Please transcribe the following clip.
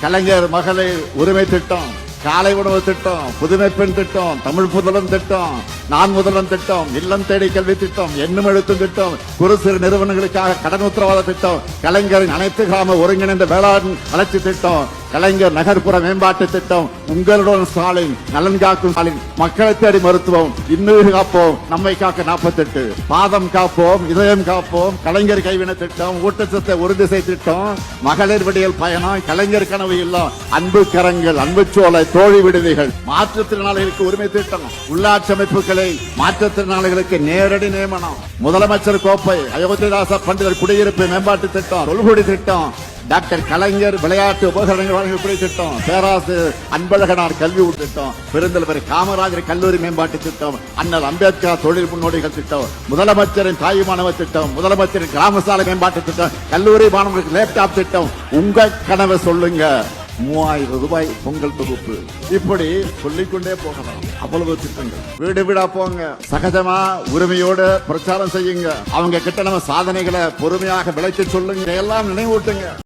கலைஞர் மகளிர் உரிமை திட்டம், காலை உணவு திட்டம், புதுமை பெண் திட்டம், தமிழ் புதல்வன் திட்டம், நான் முதல்வன் திட்டம், இல்லம் தேடி கல்வி திட்டம், எண்ணும் எழுத்தும் திட்டம், குறு சிறு நிறுவனங்களுக்காக கடன் உத்தரவாத திட்டம், கலைஞரின் அனைத்து கிராம ஒருங்கிணைந்த வேளாண் வளர்ச்சி திட்டம், கலைஞர் நகர்ப்புற மேம்பாட்டு திட்டம், உங்களுடன் ஸ்டாலின், நலன் காக்கும் ஸ்டாலின், மக்களை தேடி மருத்துவம், இன்னுயிர் காப்போம், நம்மை காக்க 48, பாதம் காப்போம், இதயம் காப்போம், கலைஞர் கைவினை திட்டம், ஊட்டச்சத்தை உறுதி திட்டம், மகளிர் விடியல் பயணம், கலைஞர் கனவு இல்லம், அன்பு கரங்கள், அன்பு சோலை, தோழி விடுதிகள், மாற்றுத்திறனாளிகளுக்கு உரிமை திட்டம், உள்ளாட்சி அமைப்புகளை மாற்றுத்திறனாளிகளுக்கு நேரடி நியமனம், முதலமைச்சர் கோப்பை, அயோத்திதாச பண்டிதர் குடியிருப்பு மேம்பாட்டு திட்டம், தொல்குடி திட்டம், டாக்டர் கலைஞர் விளையாட்டு உபகரணங்கள் வழங்கக்கூடிய திட்டம், பேராசிரியர் அன்பழகனார் கல்வி திட்டம், பெருந்தலைவர் காமராஜர் கல்லூரி மேம்பாட்டு திட்டம், அண்ணல் அம்பேத்கர் தொழில் முன்னோடிகள் திட்டம், முதலமைச்சரின் தாய் மாணவர் திட்டம், முதலமைச்சரின் கிராம சாலை மேம்பாட்டு திட்டம், கல்லூரி மாணவர்களுக்கு லேப்டாப் திட்டம், உங்க கனவை சொல்லுங்க. 3000 ரூபாய் பொங்கல் தொகுப்பு, இப்படி சொல்லிக்கொண்டே போகலாம். அவ்வளவு திட்டங்கள். வீடு வீடா போங்க, சகஜமா உரிமையோடு பிரச்சாரம் செய்யுங்க, அவங்க கிட்ட நம்ம சாதனைகளை பொறுமையாக விளைச்சு சொல்லுங்க, எல்லாம் நினைவூட்டுங்க.